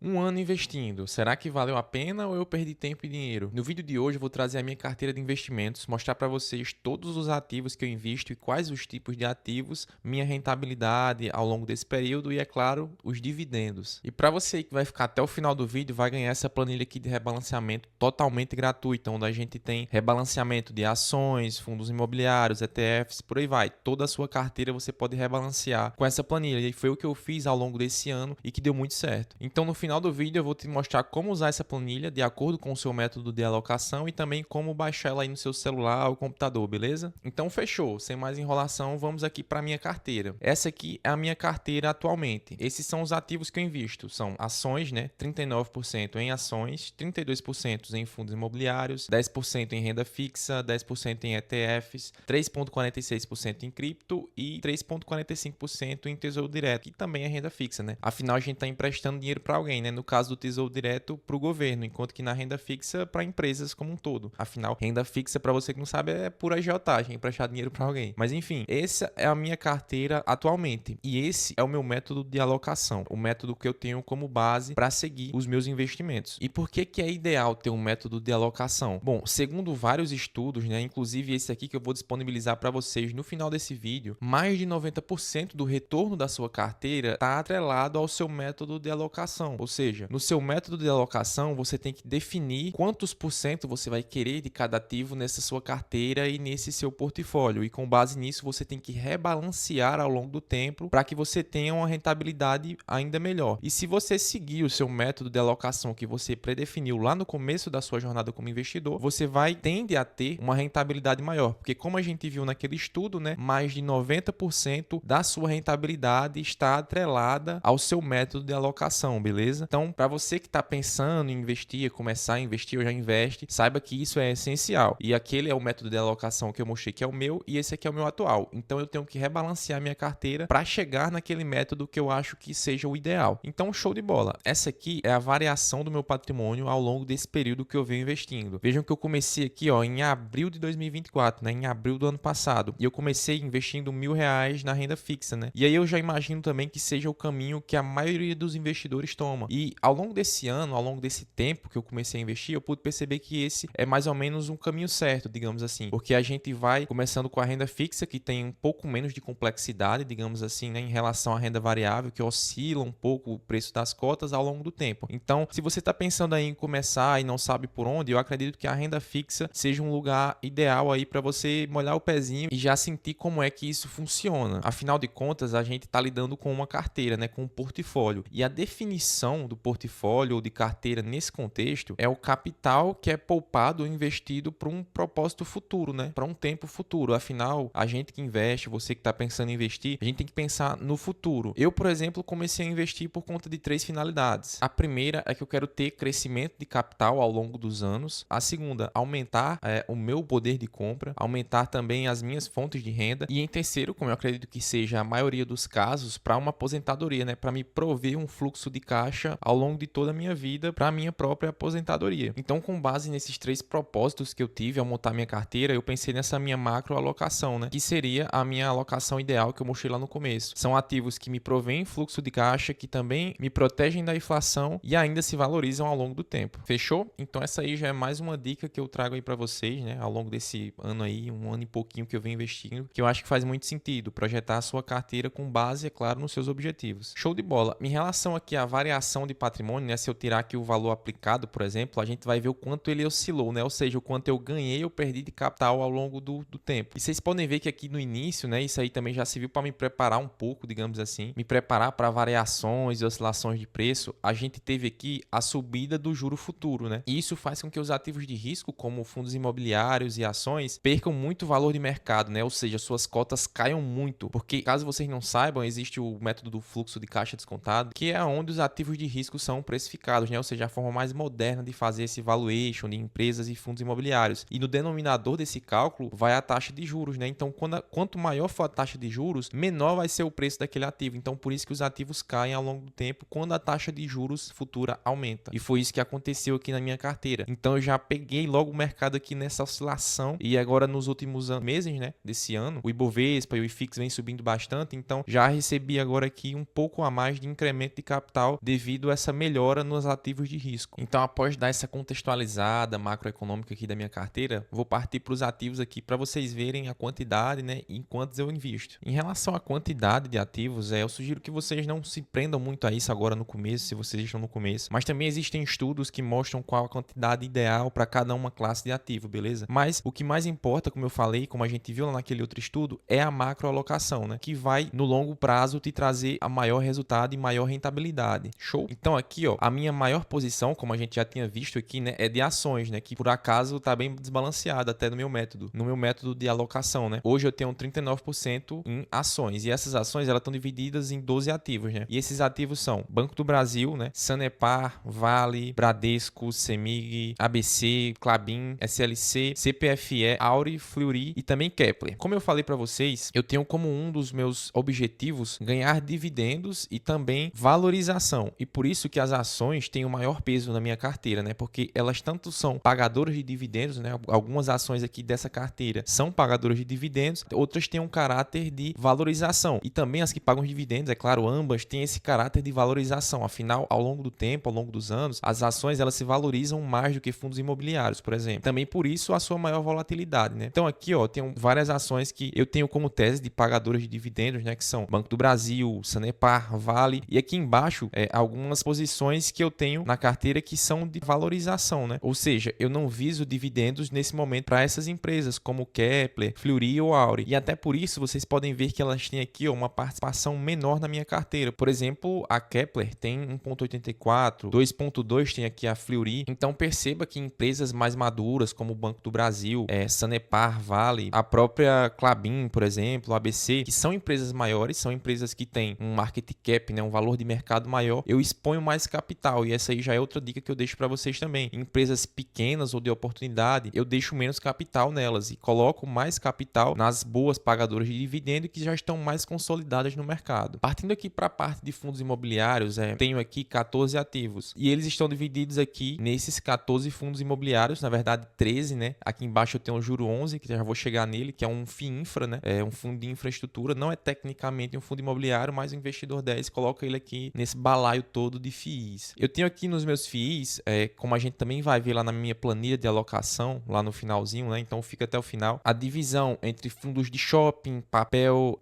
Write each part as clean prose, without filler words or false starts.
Um ano investindo, será que valeu a pena ou eu perdi tempo e dinheiro? No vídeo de hoje eu vou trazer a minha carteira de investimentos, mostrar para vocês todos os ativos que eu invisto e quais os tipos de ativos, minha rentabilidade ao longo desse período e, é claro, os dividendos. E para você que vai ficar até o final do vídeo, vai ganhar essa planilha aqui de rebalanceamento totalmente gratuita, onde a gente tem rebalanceamento de ações, fundos imobiliários, ETFs, por aí vai. Toda a sua carteira você pode rebalancear com essa planilha. E foi o que eu fiz ao longo desse ano e que deu muito certo. Então, no final do vídeo eu vou te mostrar como usar essa planilha de acordo com o seu método de alocação e também como baixar ela aí no seu celular ou computador, beleza? Então fechou, sem mais enrolação, vamos aqui para a minha carteira. Essa aqui é a minha carteira atualmente. Esses são os ativos que eu invisto, são ações, né? 39% em ações, 32% em fundos imobiliários, 10% em renda fixa, 10% em ETFs, 3,46% em cripto e 3,45% em tesouro direto, que também é renda fixa, né? Afinal, a gente está emprestando dinheiro para alguém, né? No caso do Tesouro Direto, para o governo, enquanto que na renda fixa, para empresas como um todo. Afinal, renda fixa, para você que não sabe, é pura agiotagem, emprestar dinheiro para alguém. Mas enfim, essa é a minha carteira atualmente. E esse é o meu método de alocação, o método que eu tenho como base para seguir os meus investimentos. E por que que é ideal ter um método de alocação? Bom, segundo vários estudos, né, inclusive esse aqui que eu vou disponibilizar para vocês no final desse vídeo, mais de 90% do retorno da sua carteira está atrelado ao seu método de alocação. Ou seja, no seu método de alocação, você tem que definir quantos por cento você vai querer de cada ativo nessa sua carteira e nesse seu portfólio. E com base nisso, você tem que rebalancear ao longo do tempo para que você tenha uma rentabilidade ainda melhor. E se você seguir o seu método de alocação que você predefiniu lá no começo da sua jornada como investidor, você tende a ter uma rentabilidade maior. Porque como a gente viu naquele estudo, né, mais de 90% da sua rentabilidade está atrelada ao seu método de alocação, beleza? Então, para você que está pensando em investir, começar a investir ou já investe, saiba que isso é essencial. E aquele é o método de alocação que eu mostrei que é o meu e esse aqui é o meu atual. Então, eu tenho que rebalancear minha carteira para chegar naquele método que eu acho que seja o ideal. Então, show de bola. Essa aqui é a variação do meu patrimônio ao longo desse período que eu venho investindo. Vejam que eu comecei aqui, ó, em abril de 2024, né? Em abril do ano passado. E eu comecei investindo R$ 1.000 na renda fixa, né? E aí eu já imagino também que seja o caminho que a maioria dos investidores toma. E ao longo desse ano, ao longo desse tempo que eu comecei a investir, eu pude perceber que esse é mais ou menos um caminho certo, digamos assim. Porque a gente vai começando com a renda fixa, que tem um pouco menos de complexidade, digamos assim, né? Em relação à renda variável, que oscila um pouco o preço das cotas ao longo do tempo. Então, se você está pensando aí em começar e não sabe por onde, eu acredito que a renda fixa seja um lugar ideal aí para você molhar o pezinho e já sentir como é que isso funciona. Afinal de contas, a gente está lidando com uma carteira, né, com um portfólio. E a definição do portfólio ou de carteira nesse contexto é o capital que é poupado ou investido para um propósito futuro, né, para um tempo futuro. Afinal, a gente que investe, você que está pensando em investir, a gente tem que pensar no futuro. Eu, por exemplo, comecei a investir por conta de 3 finalidades. A primeira é que eu quero ter crescimento de capital ao longo dos anos. A segunda, aumentar o meu poder de compra, aumentar também as minhas fontes de renda. E em terceiro, como eu acredito que seja a maioria dos casos, para uma aposentadoria, né? Para me prover um fluxo de caixa ao longo de toda a minha vida para a minha própria aposentadoria. Então, com base nesses 3 propósitos que eu tive ao montar minha carteira, eu pensei nessa minha macro alocação, né? Que seria a minha alocação ideal que eu mostrei lá no começo. São ativos que me provêm fluxo de caixa, que também me protegem da inflação e ainda se valorizam ao longo do tempo. Fechou? Então essa aí já é mais uma dica que eu trago aí para vocês, né? Ao longo desse ano aí, um ano e pouquinho que eu venho investindo, que eu acho que faz muito sentido projetar a sua carteira com base, é claro, nos seus objetivos. Show de bola. Em relação aqui à variação de patrimônio, né? Se eu tirar aqui o valor aplicado, por exemplo, a gente vai ver o quanto ele oscilou, né? Ou seja, o quanto eu ganhei ou perdi de capital ao longo do tempo. E vocês podem ver que aqui no início, né? Isso aí também já serviu para me preparar um pouco, digamos assim, me preparar para variações e oscilações de preço. A gente teve aqui a subida do juro futuro, né? E isso faz com que os ativos de risco, como fundos imobiliários e ações, percam muito valor de mercado, né? Ou seja, suas cotas caiam muito. Porque, caso vocês não saibam, existe o método do fluxo de caixa descontado, que é onde os ativos de risco são precificados, né? Ou seja, a forma mais moderna de fazer esse valuation de empresas e fundos imobiliários. E no denominador desse cálculo vai a taxa de juros, né? Então, quanto maior for a taxa de juros, menor vai ser o preço daquele ativo. Então, por isso que os ativos caem ao longo do tempo quando a taxa de juros futura aumenta. E foi isso que aconteceu aqui na minha carteira. Então, eu já peguei logo o mercado aqui nessa oscilação e agora nos últimos meses, né, desse ano, o Ibovespa e o IFIX vem subindo bastante. Então, já recebi agora aqui um pouco a mais de incremento de capital devido devido a essa melhora nos ativos de risco. Então, após dar essa contextualizada macroeconômica aqui da minha carteira, vou partir para os ativos aqui para vocês verem a quantidade, né, em quantos eu invisto. Em relação à quantidade de ativos, eu sugiro que vocês não se prendam muito a isso agora no começo, se vocês estão no começo, mas também existem estudos que mostram qual a quantidade ideal para cada uma classe de ativo, beleza? Mas o que mais importa, como eu falei, como a gente viu lá naquele outro estudo, é a macroalocação, né, que vai no longo prazo te trazer a maior resultado e maior rentabilidade. Show? Então aqui, ó, a minha maior posição, como a gente já tinha visto aqui, né, é de ações, né, que por acaso tá bem desbalanceada até no meu método de alocação, né? Hoje eu tenho 39% em ações e essas ações elas estão divididas em 12 ativos, né? E esses ativos são Banco do Brasil, né, Sanepar, Vale, Bradesco, Semig, ABC, Klabin, SLC, CPFE, Auri, Fleury e também Kepler. Como eu falei para vocês, eu tenho como um dos meus objetivos ganhar dividendos e também valorização. E por isso que as ações têm o maior peso na minha carteira, né? Porque elas tanto são pagadoras de dividendos, né? Algumas ações aqui dessa carteira são pagadoras de dividendos, outras têm um caráter de valorização. E também as que pagam dividendos, é claro, ambas têm esse caráter de valorização. Afinal, ao longo do tempo, ao longo dos anos, as ações elas se valorizam mais do que fundos imobiliários, por exemplo. Também por isso a sua maior volatilidade, né? Então aqui, ó, tenho várias ações que eu tenho como tese de pagadoras de dividendos, né? Que são Banco do Brasil, Sanepar, Vale. E aqui embaixo, algumas posições que eu tenho na carteira que são de valorização, né? Ou seja, eu não viso dividendos nesse momento para essas empresas como Kepler, Fleury ou Auri. E até por isso vocês podem ver que elas têm aqui, ó, uma participação menor na minha carteira. Por exemplo, a Kepler tem 1,84, 2,2 tem aqui a Fleury. Então perceba que empresas mais maduras como o Banco do Brasil, Sanepar, Vale, a própria Klabin, por exemplo, a ABC, que são empresas maiores, são empresas que têm um market cap, né, um valor de mercado maior, eu exponho mais capital. E essa aí já é outra dica que eu deixo para vocês também. Em empresas pequenas ou de oportunidade, eu deixo menos capital nelas e coloco mais capital nas boas pagadoras de dividendo que já estão mais consolidadas no mercado. Partindo aqui para a parte de fundos imobiliários, tenho aqui 14 ativos e eles estão divididos aqui nesses 14 fundos imobiliários, na verdade 13, né? Aqui embaixo eu tenho o Juro 11, que já vou chegar nele, que é um FIINFRA, né? É um fundo de infraestrutura, não é tecnicamente um fundo imobiliário, mas o investidor 10 coloca ele aqui nesse balaio todo de FIIs. Eu tenho aqui nos meus FIIs, como a gente também vai ver lá na minha planilha de alocação, lá no finalzinho, né? Então fica até o final, a divisão entre fundos de shopping, papel,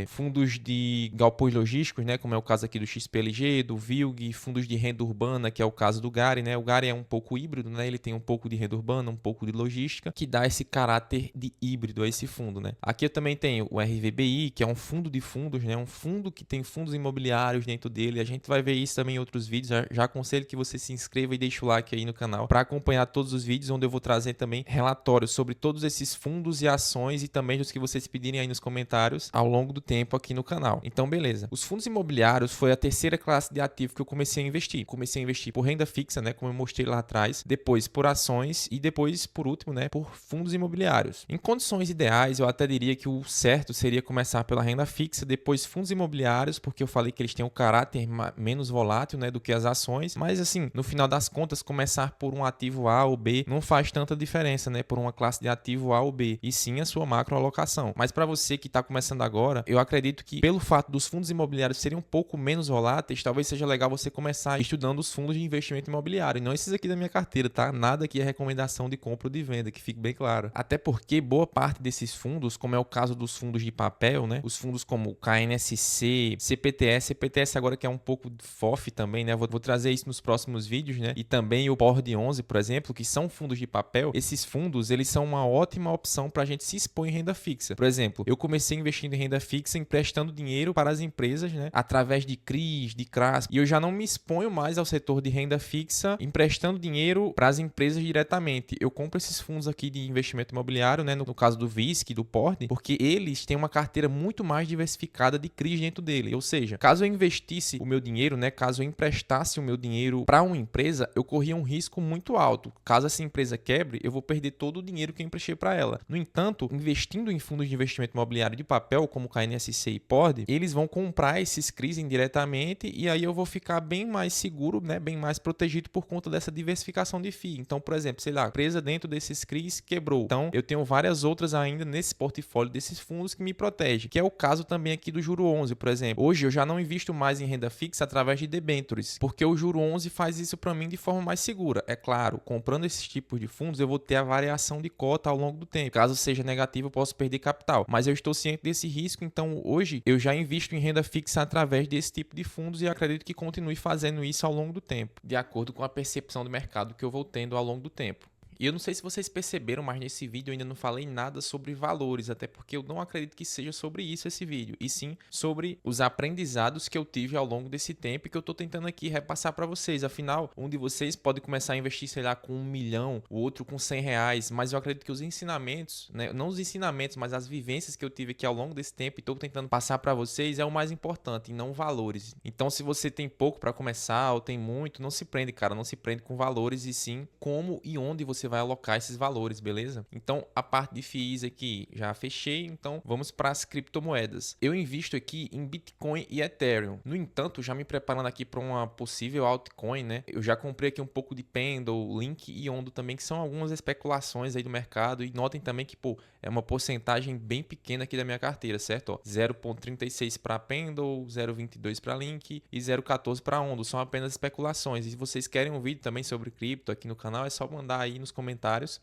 fundos de galpões logísticos, né? Como é o caso aqui do XPLG, do VILG, fundos de renda urbana, que é o caso do Gari, né? O Gari é um pouco híbrido, né? Ele tem um pouco de renda urbana, um pouco de logística, que dá esse caráter de híbrido a esse fundo, né? Aqui eu também tenho o RVBI, que é um fundo de fundos, né? Um fundo que tem fundos imobiliários dentro dele. A gente vai ver isso também em outros vídeos. Já aconselho que você se inscreva e deixe o like aí no canal para acompanhar todos os vídeos, onde eu vou trazer também relatórios sobre todos esses fundos e ações e também os que vocês pedirem aí nos comentários ao longo do tempo aqui no canal. Então, beleza. Os fundos imobiliários foi a terceira classe de ativo que eu comecei a investir. Comecei a investir por renda fixa, né? Como eu mostrei lá atrás, depois por ações e depois, por último, né? Por fundos imobiliários. Em condições ideais, eu até diria que o certo seria começar pela renda fixa, depois fundos imobiliários, porque eu falei que eles têm um caráter menos volátil, né? Do que as ações. Mas, assim, no final das contas, começar por um ativo A ou B não faz tanta diferença, né? Por uma classe de ativo A ou B, e sim a sua macroalocação. Mas para você que está começando agora, eu acredito que pelo fato dos fundos imobiliários serem um pouco menos voláteis, talvez seja legal você começar estudando os fundos de investimento imobiliário, e não esses aqui da minha carteira, tá? Nada aqui é recomendação de compra ou de venda, que fique bem claro. Até porque boa parte desses fundos, como é o caso dos fundos de papel, né? Os fundos como o KNSC, CPTS agora que é um pouco FOF também, né? Vou trazer isso nos próximos vídeos, né? E também o PORD 11, por exemplo, que são fundos de papel. Esses fundos, eles são uma ótima opção para a gente se expor em renda fixa. Por exemplo, eu comecei investindo em renda fixa, emprestando dinheiro para as empresas, né? Através de CRIs, de CRAS, e eu já não me exponho mais ao setor de renda fixa emprestando dinheiro para as empresas diretamente. Eu compro esses fundos aqui de investimento imobiliário, né? No caso do VISC, do PORD, porque eles têm uma carteira muito mais diversificada de CRIs dentro dele. Ou seja, caso eu investisse o meu dinheiro, né? Caso eu emprestasse o meu dinheiro para uma empresa, eu corria um risco muito alto. Caso essa empresa quebre, eu vou perder todo o dinheiro que eu emprestei para ela. No entanto, investindo em fundos de investimento imobiliário de papel, como KNSC e PORD, eles vão comprar esses CRIs indiretamente e aí eu vou ficar bem mais seguro, né? Bem mais protegido por conta dessa diversificação de FII. Então, por exemplo, sei lá, a empresa dentro desses CRIs quebrou. Então, eu tenho várias outras ainda nesse portfólio desses fundos que me protegem, que é o caso também aqui do Juro 11, por exemplo. Hoje eu já não invisto mais em renda fixa através de debêntures, porque o juro 11 faz isso para mim de forma mais segura. É claro, comprando esses tipos de fundos, eu vou ter a variação de cota ao longo do tempo. Caso seja negativo, eu posso perder capital, mas eu estou ciente desse risco, então hoje eu já invisto em renda fixa através desse tipo de fundos e acredito que continue fazendo isso ao longo do tempo, de acordo com a percepção do mercado que eu vou tendo ao longo do tempo. E eu não sei se vocês perceberam, mas nesse vídeo eu ainda não falei nada sobre valores, até porque eu não acredito que seja sobre isso esse vídeo, e sim sobre os aprendizados que eu tive ao longo desse tempo e que eu estou tentando aqui repassar para vocês. Afinal, um de vocês pode começar a investir, sei lá, com 1 milhão, o outro com 100 reais, mas eu acredito que os ensinamentos, né, não os ensinamentos, mas as vivências que eu tive aqui ao longo desse tempo e estou tentando passar para vocês é o mais importante, e não valores. Então, se você tem pouco para começar ou tem muito, não se prende, cara, não se prende com valores, e sim como e onde você vai alocar esses valores, beleza? Então, a parte de FIIs aqui já fechei, então vamos para as criptomoedas. Eu invisto aqui em Bitcoin e Ethereum. No entanto, já me preparando aqui para uma possível altcoin, né? Eu já comprei aqui um pouco de Pendle, Link e Ondo também, que são algumas especulações aí do mercado, e notem também que, pô, é uma porcentagem bem pequena aqui da minha carteira, certo? 0,36 para Pendle, 0,22 para Link e 0,14 para Ondo. São apenas especulações. E se vocês querem um vídeo também sobre cripto aqui no canal, é só mandar aí nos comentários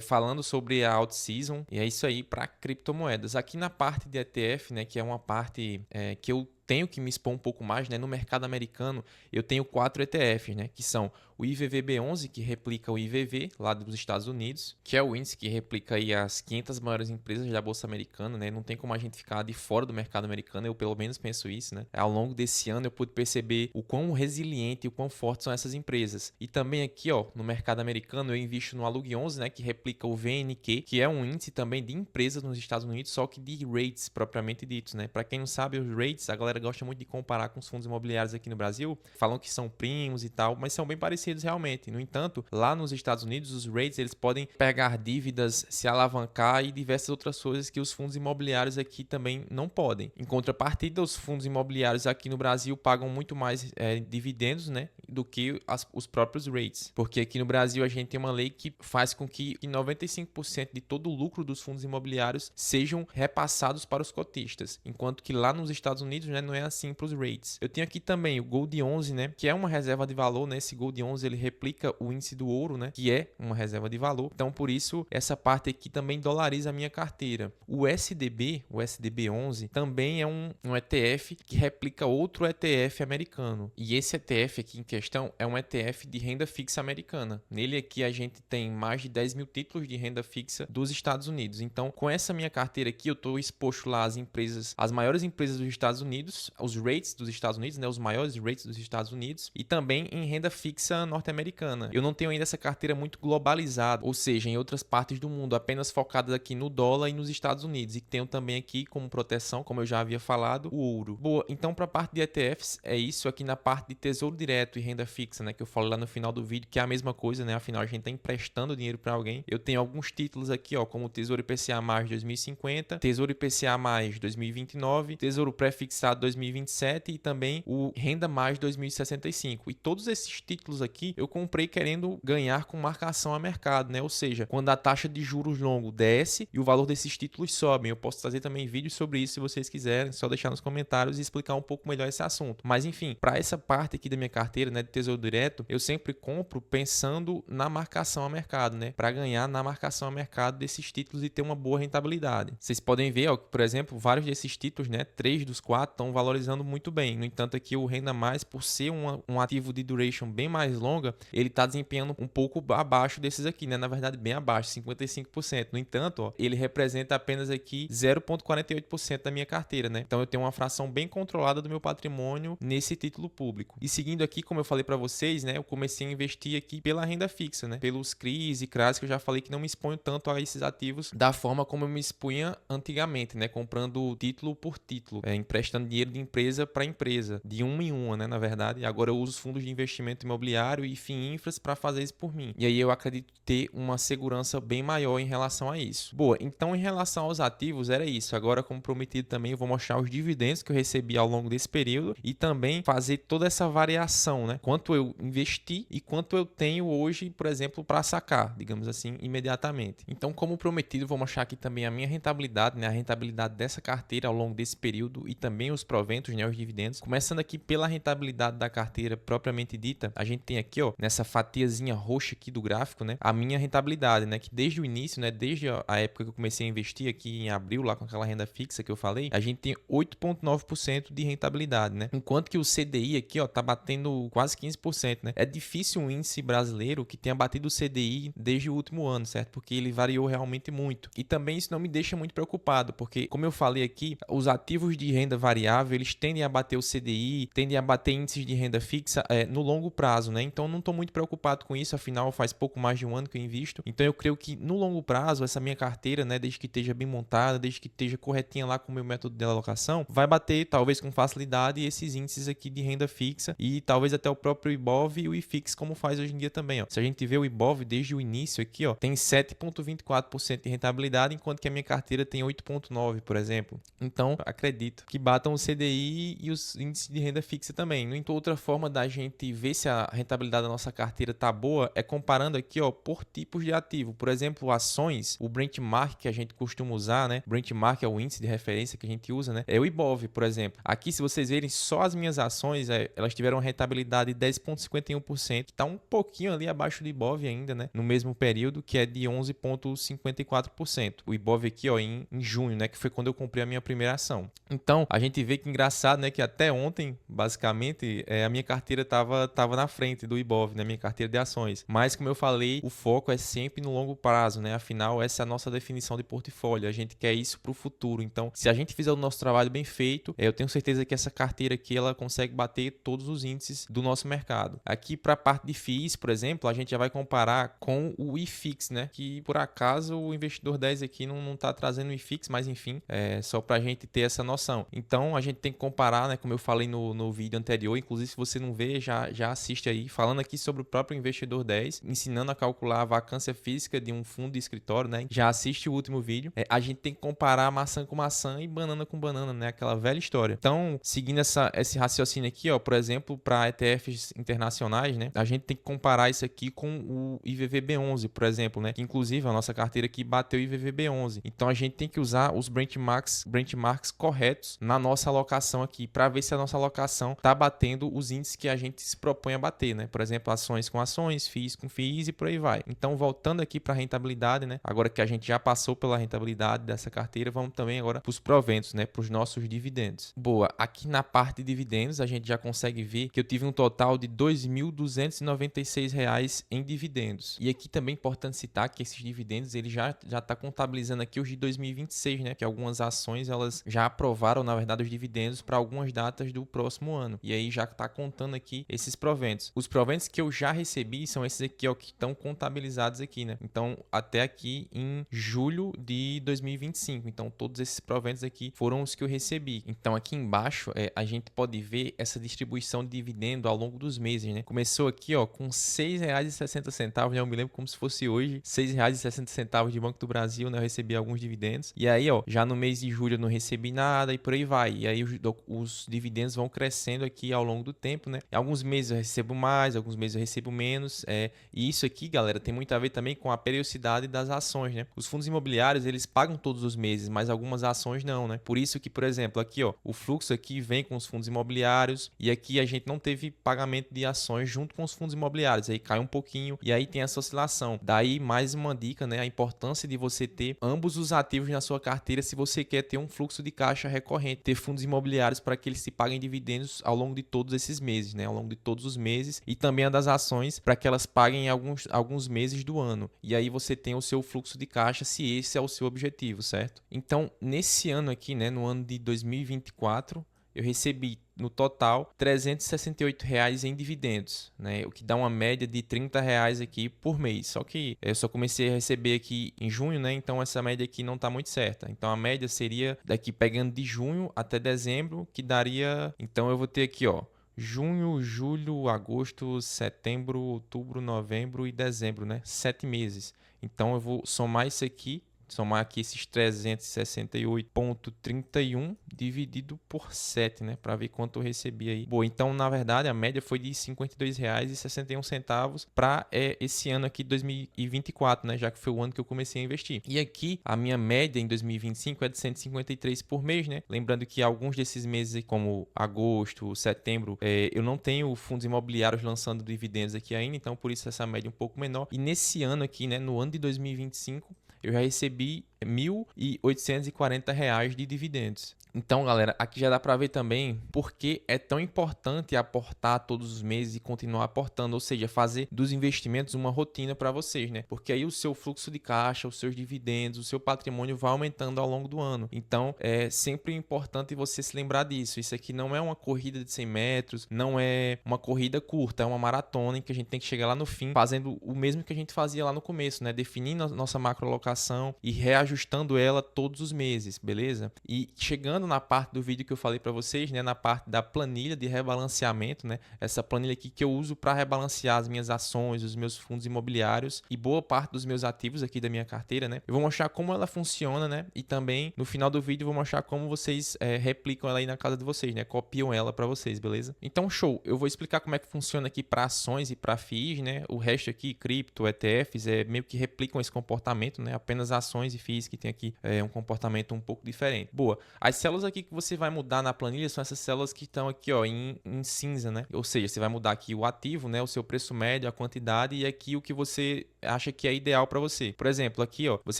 falando sobre a alt season. E é isso aí para criptomoedas. Aqui na parte de ETF, né, que é uma parte que eu tenho que me expor um pouco mais, né? No mercado americano, eu tenho 4 ETFs, né? Que são o IVVB11, que replica o IVV lá dos Estados Unidos, que é o índice que replica aí as 500 maiores empresas da Bolsa Americana, né? Não tem como a gente ficar de fora do mercado americano, eu pelo menos penso isso, né? Ao longo desse ano eu pude perceber o quão resiliente e o quão forte são essas empresas. E também aqui, ó, no mercado americano, eu invisto no ALUG11, né? Que replica o VNQ, que é um índice também de empresas nos Estados Unidos, só que de rates propriamente ditos, né? Para quem não sabe, os rates, a galera gosta muito de comparar com os fundos imobiliários aqui no Brasil, falam que são primos e tal, mas são bem parecidos realmente. No entanto, lá nos Estados Unidos, os rates, eles podem pegar dívidas, se alavancar e diversas outras coisas que os fundos imobiliários aqui também não podem. Em contrapartida, os fundos imobiliários aqui no Brasil pagam muito mais dividendos, né, do que os próprios rates, porque aqui no Brasil a gente tem uma lei que faz com que 95% de todo o lucro dos fundos imobiliários sejam repassados para os cotistas, enquanto que lá nos Estados Unidos, né, não é assim para os rates. Eu tenho aqui também o Gold 11, né, que é uma reserva de valor, né? Esse Gold 11 ele replica o índice do ouro, né, que é uma reserva de valor. Então, por isso, essa parte aqui também dolariza a minha carteira. O SDB, o SDB11, também é um ETF que replica outro ETF americano. E esse ETF aqui em questão é um ETF de renda fixa americana. Nele aqui a gente tem mais de 10 mil títulos de renda fixa dos Estados Unidos. Então, com essa minha carteira aqui, eu estou exposto lá às empresas, as maiores empresas dos Estados Unidos, os rates dos Estados Unidos, né, os maiores rates dos Estados Unidos, e também em renda fixa norte-americana. Eu não tenho ainda essa carteira muito globalizada, ou seja, em outras partes do mundo, apenas focadas aqui no dólar e nos Estados Unidos. E tenho também aqui como proteção, como eu já havia falado, o ouro. Boa, então para a parte de ETFs é isso. Aqui na parte de tesouro direto e renda fixa, né, que eu falo lá no final do vídeo, que é a mesma coisa, né? Afinal, a gente está emprestando dinheiro para alguém. Eu tenho alguns títulos aqui, ó, como o Tesouro IPCA mais 2050, Tesouro IPCA mais 2029, Tesouro Pré-fixado 2027 e também o Renda Mais 2065. E todos esses títulos aqui eu comprei querendo ganhar com marcação a mercado, né? Ou seja, quando a taxa de juros longo desce e o valor desses títulos sobe. Eu posso trazer também vídeos sobre isso se vocês quiserem, só deixar nos comentários e explicar um pouco melhor esse assunto. Mas enfim, para essa parte aqui da minha carteira, né, de Tesouro Direto, eu sempre compro pensando na marcação a mercado, né? Para ganhar na marcação a mercado desses títulos e ter uma boa rentabilidade. Vocês podem ver, ó, que, por exemplo, vários desses títulos, né, 3 dos 4 estão valorizando muito bem. No entanto, aqui o Renda Mais, por ser um ativo de duration bem mais longa, ele está desempenhando um pouco abaixo desses aqui, né? Na verdade, bem abaixo, 55%. No entanto, ó, ele representa apenas aqui 0,48% da minha carteira, né? Então eu tenho uma fração bem controlada do meu patrimônio nesse título público. E seguindo aqui, como eu falei para vocês, né, eu comecei a investir aqui pela renda fixa, né? Pelos CRIs e CRAs, que eu já falei que não me exponho tanto a esses ativos da forma como eu me expunha antigamente, né? Comprando título por título, emprestando dinheiro de empresa para empresa, de uma em uma, né? Na verdade, agora eu uso os fundos de investimento imobiliário e FIINFRAs para fazer isso por mim. E aí eu acredito ter uma segurança bem maior em relação a isso. Boa, então em relação aos ativos era isso. Agora, como prometido também, eu vou mostrar os dividendos que eu recebi ao longo desse período e também fazer toda essa variação, né? Quanto eu investi e quanto eu tenho hoje, por exemplo, para sacar, digamos assim. assim imediatamente. Então, como prometido, vou mostrar aqui também a minha rentabilidade, né, a rentabilidade dessa carteira ao longo desse período e também os proventos, né, os dividendos. Começando aqui pela rentabilidade da carteira propriamente dita, a gente tem aqui, ó, nessa fatiazinha roxa aqui do gráfico, né, a minha rentabilidade, né, que desde o início, né, desde a época que eu comecei a investir aqui em abril, lá com aquela renda fixa que eu falei, a gente tem 8,9% de rentabilidade, né? Enquanto que o CDI aqui, ó, tá batendo quase 15%, né? É difícil um índice brasileiro que tenha batido o CDI desde o último ano, certo? Porque ele variou realmente muito. E também isso não me deixa muito preocupado, porque, como eu falei aqui, os ativos de renda variável, eles tendem a bater o CDI, tendem a bater índices de renda fixa no longo prazo, né? Então, eu não estou muito preocupado com isso, afinal, faz pouco mais de um ano que eu invisto. Então, eu creio que no longo prazo, essa minha carteira, né, desde que esteja bem montada, desde que esteja corretinha lá com o meu método de alocação, vai bater, talvez com facilidade, esses índices aqui de renda fixa e talvez até o próprio IBOV e o IFIX, como faz hoje em dia também, ó. Se a gente vê o IBOV desde o início aqui, ó, tem 7,24% de rentabilidade, enquanto que a minha carteira tem 8,9%, por exemplo. Então, acredito que batam o CDI e os índices de renda fixa também. No entanto, outra forma da gente ver se a rentabilidade da nossa carteira tá boa é comparando aqui, ó, por tipos de ativo. Por exemplo, ações, o benchmark que a gente costuma usar, né? O benchmark é o índice de referência que a gente usa, né? É o IBOV, por exemplo. Aqui, se vocês verem, só as minhas ações, elas tiveram uma rentabilidade de 10,51%, que está um pouquinho ali abaixo do IBOV ainda, né? No mesmo período, que é de 11,54%. O IBOV aqui, ó, em junho, né? Que foi quando eu comprei a minha primeira ação. Então, a gente vê que engraçado, né? Que até ontem, basicamente, a minha carteira tava na frente do IBOV, né? Minha carteira de ações. Mas, como eu falei, o foco é sempre no longo prazo, né? Afinal, essa é a nossa definição de portfólio. A gente quer isso para o futuro. Então, se a gente fizer o nosso trabalho bem feito, eu tenho certeza que essa carteira aqui ela consegue bater todos os índices do nosso mercado. Aqui para a parte de FIIs, por exemplo, a gente já vai comparar com o IFIX, né? Que por acaso o investidor 10 aqui não está trazendo o IFIX, mas enfim, só para a gente ter essa noção. Então, a gente tem que comparar, né? Como eu falei no vídeo anterior, inclusive se você não vê, já assiste aí, falando aqui sobre o próprio investidor 10, ensinando a calcular a vacância física de um fundo de escritório, né? Já assiste o último vídeo. A gente tem que comparar maçã com maçã e banana com banana, né? Aquela velha história. Então, seguindo esse raciocínio aqui, ó, por exemplo, para ETFs internacionais, né? A gente tem que comparar isso aqui com o IVVB11, por exemplo, né? Que inclusive a nossa carteira aqui bateu o IVVB11. Então, a gente tem que usar os benchmarks corretos na nossa alocação aqui para ver se a nossa alocação está batendo os índices que a gente se propõe a bater, né? Por exemplo, ações com ações, FIIs com FIIs e por aí vai. Então, voltando aqui para a rentabilidade, né? Agora que a gente já passou pela rentabilidade dessa carteira, vamos também agora para os proventos, né? Para os nossos dividendos. Boa, aqui na parte de dividendos, a gente já consegue ver que eu tive um total de R$ 2.296 em dividendos. E aqui também é importante citar que esses dividendos, ele já está contabilizando aqui os de 2026, né? Que algumas ações, elas já aprovaram, na verdade, os dividendos para algumas datas do próximo ano. E aí já está contando aqui esses proventos. Os proventos que eu já recebi são esses aqui, ó, que estão contabilizados aqui, né? Então, até aqui em julho de 2025. Então, todos esses proventos aqui foram os que eu recebi. Então, aqui embaixo, a gente pode ver essa distribuição de dividendo ao longo dos meses, né? Começou aqui, ó, com R$ 6,60, né? Eu me lembro como se fosse hoje, R$ 6,60 de Banco do Brasil, né? Eu recebi alguns dividendos. E aí, ó, já no mês de julho eu não recebi nada e por aí vai. E aí os dividendos vão crescendo aqui ao longo do tempo, né? Em alguns meses eu recebo mais, alguns meses eu recebo menos. E isso aqui, galera, tem muito a ver também com a periodicidade das ações, né? Os fundos imobiliários, eles pagam todos os meses, mas algumas ações não, né? Por isso que, por exemplo, aqui, ó, o fluxo aqui vem com os fundos imobiliários e aqui a gente não teve pagamento de ações junto com os fundos imobiliários, aí cai um pouquinho e aí tem essa oscilação. Daí mais uma dica, né? A importância de você ter ambos os ativos na sua carteira se você quer ter um fluxo de caixa recorrente, ter fundos imobiliários para que eles se paguem dividendos ao longo de todos esses meses, né? Ao longo de todos os meses e também a das ações para que elas paguem alguns meses do ano. E aí você tem o seu fluxo de caixa se esse é o seu objetivo, certo? Então, nesse ano aqui, né, no ano de 2024, eu recebi no total R$ 368 em dividendos, né? O que dá uma média de R$ 30 aqui por mês. Só que eu só comecei a receber aqui em junho, né? Então essa média aqui não está muito certa. Então a média seria daqui pegando de junho até dezembro, que daria... Então eu vou ter aqui, ó, junho, julho, agosto, setembro, outubro, novembro e dezembro, né? 7 meses. Então eu vou somar isso aqui. Somar aqui esses 368,31 dividido por 7, né? Para ver quanto eu recebi aí. Bom, então, na verdade, a média foi de R$ 52,61 para esse ano aqui, 2024, né? Já que foi o ano que eu comecei a investir. E aqui, a minha média em 2025 é de 153 por mês, né? Lembrando que alguns desses meses, como agosto, setembro, eu não tenho fundos imobiliários lançando dividendos aqui ainda, então por isso essa média é um pouco menor. E nesse ano aqui, né? No ano de 2025, eu já recebi R$ 1.840 de dividendos. Então, galera, aqui já dá para ver também por que é tão importante aportar todos os meses e continuar aportando, ou seja, fazer dos investimentos uma rotina para vocês, né? Porque aí o seu fluxo de caixa, os seus dividendos, o seu patrimônio vai aumentando ao longo do ano. Então, é sempre importante você se lembrar disso. Isso aqui não é uma corrida de 100 metros, não é uma corrida curta, é uma maratona em que a gente tem que chegar lá no fim fazendo o mesmo que a gente fazia lá no começo, né? Definindo a nossa macroalocação e reajustando ela todos os meses, beleza? E chegando na parte do vídeo que eu falei para vocês, né, na parte da planilha de rebalanceamento, né, essa planilha aqui que eu uso para rebalancear as minhas ações, os meus fundos imobiliários e boa parte dos meus ativos aqui da minha carteira, né, eu vou mostrar como ela funciona, né, e também no final do vídeo eu vou mostrar como vocês replicam ela aí na casa de vocês, né, copiam ela para vocês, beleza? Então, show, eu vou explicar como é que funciona aqui para ações e para FIIs, né, o resto aqui, cripto, ETFs, meio que replicam esse comportamento, né, apenas ações e FIIs que tem aqui um comportamento um pouco diferente. Boa, as células aqui que você vai mudar na planilha são essas células que estão aqui, ó, em cinza, né? Ou seja, você vai mudar aqui o ativo, né? O seu preço médio, a quantidade e aqui o que você acha que é ideal para você. Por exemplo, aqui, ó, você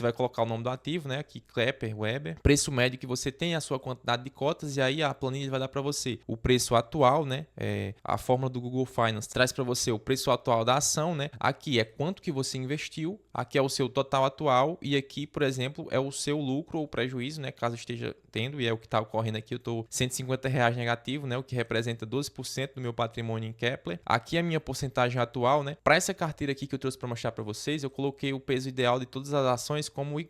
vai colocar o nome do ativo, né? Aqui, Klepper, Weber, preço médio que você tem, a sua quantidade de cotas e aí a planilha vai dar para você o preço atual, né? A fórmula do Google Finance traz para você o preço atual da ação, né? Aqui é quanto que você investiu, aqui é o seu total atual e aqui, por exemplo, é o seu lucro ou prejuízo, né? Caso esteja tendo, e é o que está ocorrendo aqui, eu estou R$ 150 negativo, né? O que representa 12% do meu patrimônio em Kepler. Aqui é a minha porcentagem atual, né? Para essa carteira aqui que eu trouxe para mostrar para vocês, eu coloquei o peso ideal de todas as ações como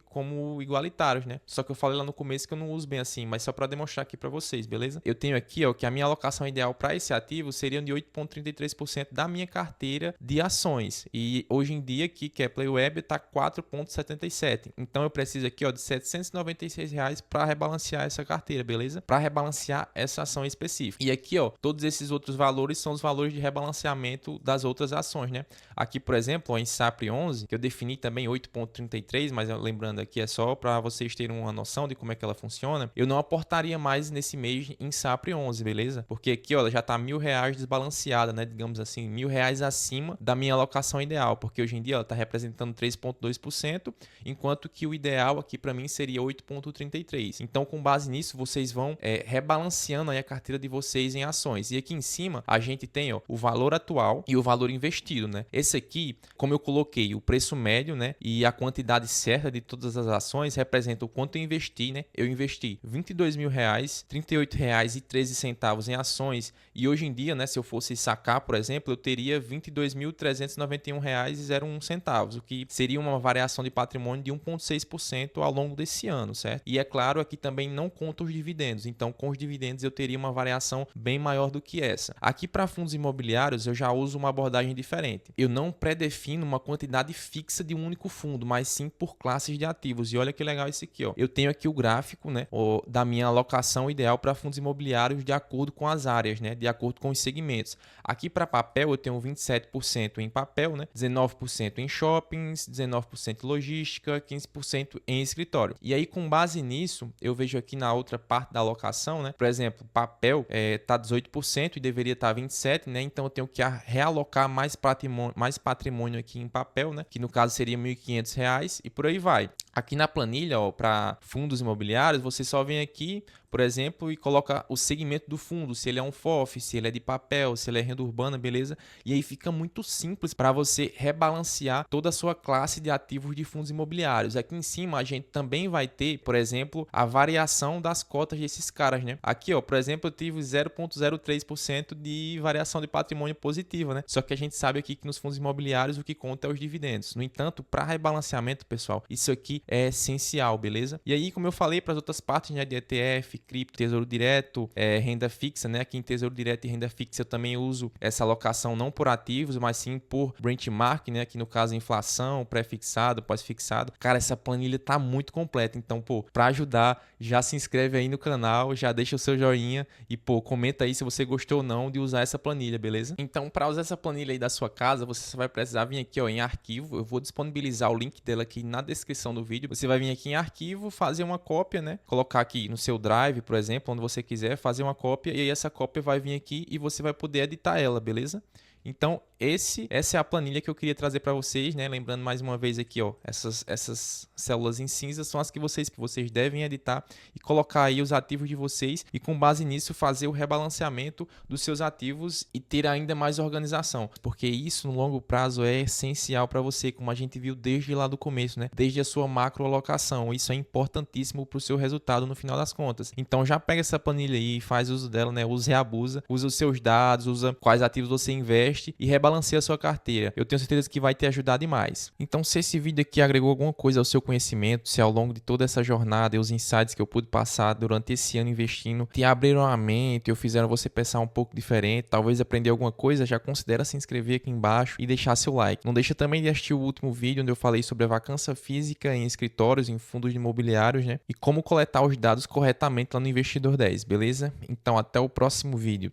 igualitários, né? Só que eu falei lá no começo que eu não uso bem assim, mas só para demonstrar aqui para vocês, beleza? Eu tenho aqui, ó, que a minha alocação ideal para esse ativo seria de 8,33% da minha carteira de ações. E hoje em dia aqui, Kepler Web está 4,77. Então eu preciso aqui, ó, de R$ 796 para rebalancear essa carteira, beleza? Para rebalancear essa ação específica. E aqui, ó, todos esses outros valores são os valores de rebalanceamento das outras ações, né? Aqui, por exemplo, ó, em SAPRE 11, que eu defini também 8,33, mas lembrando aqui é só para vocês terem uma noção de como é que ela funciona. Eu não aportaria mais nesse mês em SAPRE 11, beleza? Porque aqui, ó, ela já tá R$ 1.000 desbalanceada, né? Digamos assim, R$ 1.000 acima da minha alocação ideal, porque hoje em dia ela tá representando 3,2%, enquanto que o ideal aqui para mim seria 8,33. Então, com base nisso, vocês vão rebalanceando aí a carteira de vocês em ações. E aqui em cima, a gente tem, ó, o valor atual e o valor investido, né? Esse aqui, como eu coloquei o preço médio, né, e a quantidade certa de todas as ações representa o quanto eu investi, né? Eu investi R$ 22.000, R$ 38,13 em ações e hoje em dia, né, se eu fosse sacar, por exemplo, eu teria R$ 22.391,01, o que seria uma variação de patrimônio de 1,6% ao longo desse ano, certo? E é claro, aqui também não conta os dividendos, então com os dividendos eu teria uma variação bem maior do que essa. Aqui para fundos imobiliários eu já uso uma abordagem diferente. Eu não predefino uma quantidade fixa de um único fundo, mas sim por classes de ativos. E olha que legal isso aqui, ó. Eu tenho aqui o gráfico, né, da minha alocação ideal para fundos imobiliários de acordo com as áreas, né, de acordo com os segmentos. Aqui para papel eu tenho 27% em papel, né, 19% em shoppings, 19% em logística, 15% em escritório. E aí com base nisso, eu vejo aqui na outra parte da alocação, né, por exemplo, papel tá 18% e deveria estar 27%, né, então eu tenho que realocar mais patrimônio aqui em papel, né, que no caso seria R$ 1.500 e por aí vai. Aqui na planilha, ó, para fundos imobiliários, você só vem aqui, por exemplo, e coloca o segmento do fundo, se ele é um FOF, se ele é de papel, se ele é renda urbana, beleza? E aí fica muito simples para você rebalancear toda a sua classe de ativos de fundos imobiliários. Aqui em cima a gente também vai ter, por exemplo, a variação das cotas desses caras, né? Aqui, ó, por exemplo, eu tive 0,03% de variação de patrimônio positiva, né? Só que a gente sabe aqui que nos fundos imobiliários o que conta é os dividendos. No entanto, para rebalanceamento, pessoal, isso aqui é essencial, beleza? E aí, como eu falei para as outras partes, né, de ETF, cripto, tesouro direto, renda fixa, né? Aqui em tesouro direto e renda fixa eu também uso essa alocação não por ativos, mas sim por benchmark, né? Aqui no caso inflação, pré-fixado, pós-fixado. Cara, essa planilha tá muito completa, então, pô, para ajudar, já se inscreve aí no canal, já deixa o seu joinha e, pô, comenta aí se você gostou ou não de usar essa planilha, beleza? Então, para usar essa planilha aí da sua casa, você vai precisar vir aqui, ó, em arquivo. Eu vou disponibilizar o link dela aqui na descrição do vídeo. Você vai vir aqui em arquivo, fazer uma cópia, né? Colocar aqui no seu Drive, por exemplo, onde você quiser, fazer uma cópia e aí essa cópia vai vir aqui e você vai poder editar ela, beleza? Então, essa é a planilha que eu queria trazer para vocês, né? Lembrando mais uma vez aqui, ó, essas células em cinza são as que vocês devem editar e colocar aí os ativos de vocês e com base nisso fazer o rebalanceamento dos seus ativos e ter ainda mais organização, porque isso no longo prazo é essencial para você, como a gente viu desde lá do começo, né? Desde a sua macroalocação, isso é importantíssimo para o seu resultado no final das contas. Então já pega essa planilha aí, faz uso dela, né? Use e abusa, usa os seus dados, usa quais ativos você investe e rebalanceia a sua carteira. Eu tenho certeza que vai te ajudar demais. Então, se esse vídeo aqui agregou alguma coisa ao seu conhecimento, se ao longo de toda essa jornada e os insights que eu pude passar durante esse ano investindo te abriram a mente ou fizeram você pensar um pouco diferente, talvez aprender alguma coisa, já considera se inscrever aqui embaixo e deixar seu like. Não deixa também de assistir o último vídeo onde eu falei sobre a vacância física em escritórios, em fundos imobiliários, né? E como coletar os dados corretamente lá no Investidor 10, beleza? Então, até o próximo vídeo.